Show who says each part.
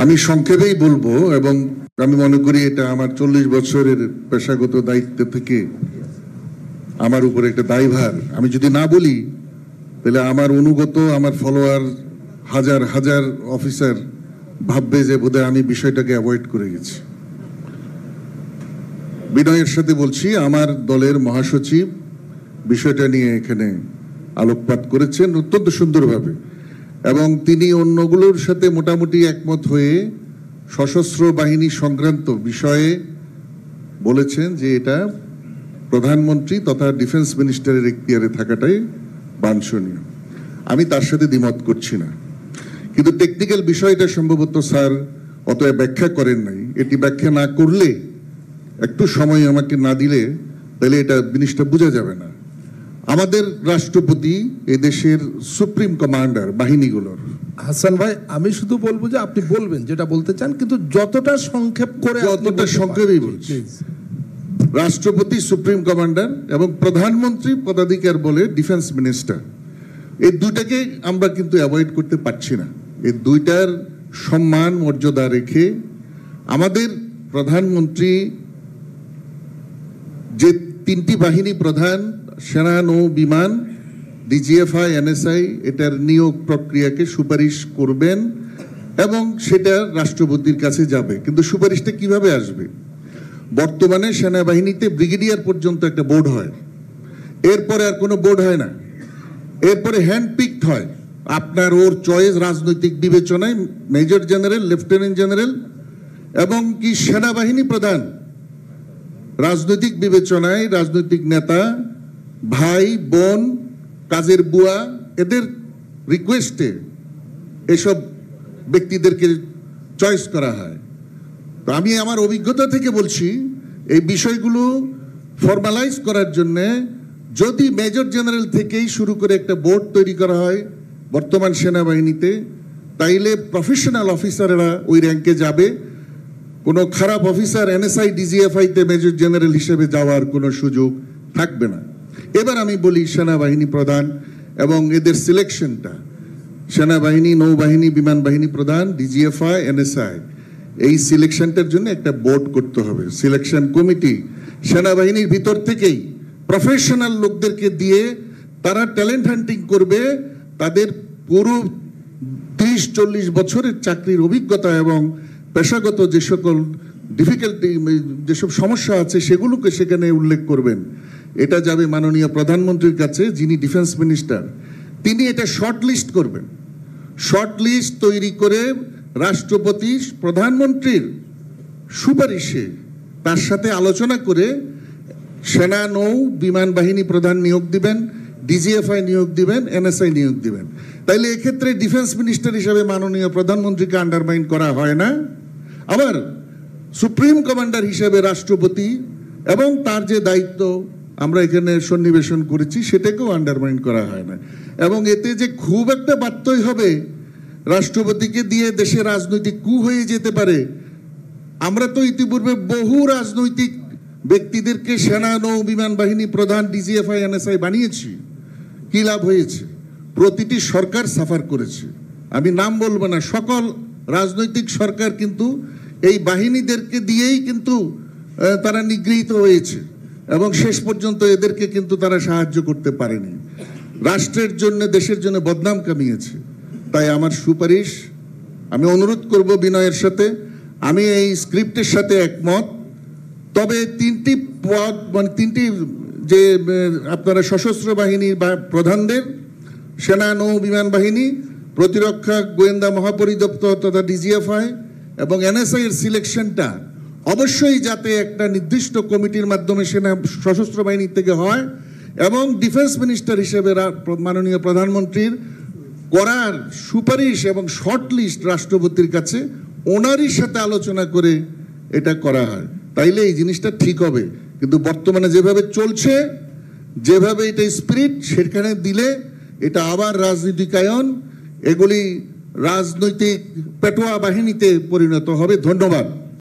Speaker 1: আমি সংক্ষেপেই বলবো, এবং আমি মনে করি এটা আমার 40 বছরের পেশাগত দায়িত্ব থেকে আমার উপর একটা দায়ভার। আমি যদি না বলি তাহলে আমার অনুগত, আমার ফলোয়ার, হাজার হাজার অফিসার ভাববে যে বোধহয় আমি বিষয়টাকে অ্যাভয়েড করে গেছি। বিনয়ের সাথে বলছি, আমার দলের মহাসচিব বিষয়টা নিয়ে এখানে আলোকপাত করেছেন অত্যন্ত সুন্দরভাবে, এবং তিনি অন্যগুলোর সাথে মোটামুটি একমত হয়ে সশস্ত্র বাহিনী সংক্রান্ত বিষয়ে বলেছেন যে এটা প্রধানমন্ত্রী তথা ডিফেন্স মিনিস্টারের এখতিয়ারে থাকাটাই বাঞ্ছনীয়। আমি তার সাথে দ্বিমত করছি না, কিন্তু টেকনিক্যাল বিষয়টা সম্ভবত স্যার অত ব্যাখ্যা করেন নাই। এটি ব্যাখ্যা না করলে, একটু সময় আমাকে না দিলে, তাহলে এটা জিনিসটা বোঝা যাবে না। আমাদের রাষ্ট্রপতি এদেশের সুপ্রিম কমান্ডার বাহিনীগুলোর।
Speaker 2: হাসান ভাই, আমি শুধু বলবো যে আপনি বলবেন যেটা বলতে চান, কিন্তু যতটা সংক্ষেপ করে
Speaker 1: যতটা সংক্ষেপেই বলছি। রাষ্ট্রপতি সুপ্রিম কমান্ডার এবং প্রধানমন্ত্রী পদাধিকার বলে ডিফেন্স মিনিস্টার, এই দুইটাকে আমরা কিন্তু অ্যাভয়েড করতে পারছি না। এই দুইটার সম্মান মর্যাদা রেখে আমাদের প্রধানমন্ত্রী যে তিনটি বাহিনী প্রধান, সেনা, নৌ, বিমান, ডিজিএফআই, এনএসআই, এটার নিয়োগ প্রক্রিয়াকে সুপারিশ করবেন এবং সেটা রাষ্ট্রপতির কাছে যাবে। কিন্তু সুপারিশটা কিভাবে আসবে? বর্তমানে সেনাবাহিনীতে ব্রিগেডিয়ার পর্যন্ত একটা বোর্ড হয়, এরপরে আর কোনো বোর্ড হয় না। এরপরে হ্যান্ড পিকড হয়, আপনার ওর চয়েস, রাজনৈতিক বিবেচনায় মেজর জেনারেল, লেফটেন্যান্ট জেনারেল এবং কি সেনাবাহিনী প্রধান রাজনৈতিক বিবেচনায় রাজনৈতিক নেতা, ভাই, বোন, কাজের বুয়া, এদের রিকোয়েস্টে এসব ব্যক্তিদেরকে চয়েস করা হয়। তো আমি আমার অভিজ্ঞতা থেকে বলছি, এই বিষয়গুলো ফর্মালাইজ করার জন্যে যদি মেজর জেনারেল থেকেই শুরু করে একটা বোর্ড তৈরি করা হয় বর্তমান সেনাবাহিনীতে, তাইলে প্রফেশনাল অফিসাররা ওই র্যাঙ্কে যাবে। কোনো খারাপ অফিসার এনএসআই, ডিজিএফআইতে মেজর জেনারেল হিসেবে যাওয়ার কোনো সুযোগ থাকবে না। এবার আমি বলি সেনাবাহিনী প্রধান এবং এদের সিলেকশনটা, সেনাবাহিনী, নৌবাহিনী, বিমান বাহিনী প্রধান, ডিজিএফআই, এনএসআই, এই সিলেকশনটার জন্য একটা বোর্ড করতে হবে, সিলেকশন কমিটি। সেনাবাহিনীর ভিতর থেকেই প্রফেশনাল লোকদেরকে দিয়ে তারা ট্যালেন্ট হান্টিং করবে, তাদের পুরো 30-40 বছরের চাকরির অভিজ্ঞতা এবং পেশাগত যে সকল ডিফিকাল্টি, যেসব সমস্যা আছে সেগুলোকে সেখানে উল্লেখ করবেন। এটা যাবে মাননীয় প্রধানমন্ত্রীর কাছে, যিনি ডিফেন্স মিনিস্টার। তিনি এটা শর্ট লিস্ট করবেন। শর্ট লিস্ট তৈরি করে রাষ্ট্রপতি প্রধানমন্ত্রীর সুপারিশে তার সাথে আলোচনা করে সেনা, নৌ, বিমান বাহিনী প্রধান নিয়োগ দিবেন, ডিজিএফআই নিয়োগ দিবেন, এনএসআই নিয়োগ দিবেন। তাইলে এক্ষেত্রে ডিফেন্স মিনিস্টার হিসাবে মাননীয় প্রধানমন্ত্রীকে আন্ডারমাইন করা হয় না। আবার সুপ্রিম কমান্ডার হিসেবে রাষ্ট্রপতি এবং তার যে দায়িত্ব আমরা এখানে সন্নিবেশন করেছি সেটাকেও আন্ডারমাইন করা হয় না। এবং এতে যে খুব একটা বার্তাই হবে, রাষ্ট্রপতিকে দিয়ে দেশে রাজনৈতিক কু হয়ে যেতে পারে। আমরা তো ইতিপূর্বে বহু রাজনৈতিক ব্যক্তিদেরকে সেনা, নৌ, বিমান বাহিনী প্রধান, ডিজিএফআই, এনএসআই বানিয়েছি। কি লাভ হয়েছে? প্রতিটি সরকার সাফার করেছে। আমি নাম বলবো না, সকল রাজনৈতিক সরকার কিন্তু এই বাহিনীদেরকে দিয়েই কিন্তু তারা নিগৃহীত হয়েছে এবং শেষ পর্যন্ত এদেরকে কিন্তু তারা সাহায্য করতে পারেনি। রাষ্ট্রের জন্য, দেশের জন্য বদনাম কামিয়েছে। তাই আমার সুপারিশ, আমি অনুরোধ করব বিনয়ের সাথে, আমি এই স্ক্রিপ্টের সাথে একমত। তবে তিনটি পদ, মানে তিনটি যে আপনারা সশস্ত্র বাহিনীর বা প্রধানদের, সেনা, নৌ, বিমান বাহিনী, প্রতিরক্ষা গোয়েন্দা মহাপরিদপ্তর তথা ডিজিএফআই এবং এনএসআই এর সিলেকশনটা অবশ্যই যাতে একটা নির্দিষ্ট কমিটির মাধ্যমে সেনা সশস্ত্র বাহিনী থেকে হয় এবং ডিফেন্স মিনিস্টার হিসেবে মাননীয় প্রধানমন্ত্রীর করার সুপারিশ এবং শর্ট লিস্ট রাষ্ট্রপতির কাছে ওনারই সাথে আলোচনা করে এটা করা হয়। তাইলে এই জিনিসটা ঠিক হবে। কিন্তু বর্তমানে যেভাবে চলছে, যেভাবে এটা স্পিরিট, সেখানে দিলে এটা আবার রাজনীতিকায়ন, এগুলি রাজনৈতিক পেটোয়া বাহিনীতে পরিণত হবে। ধন্যবাদ।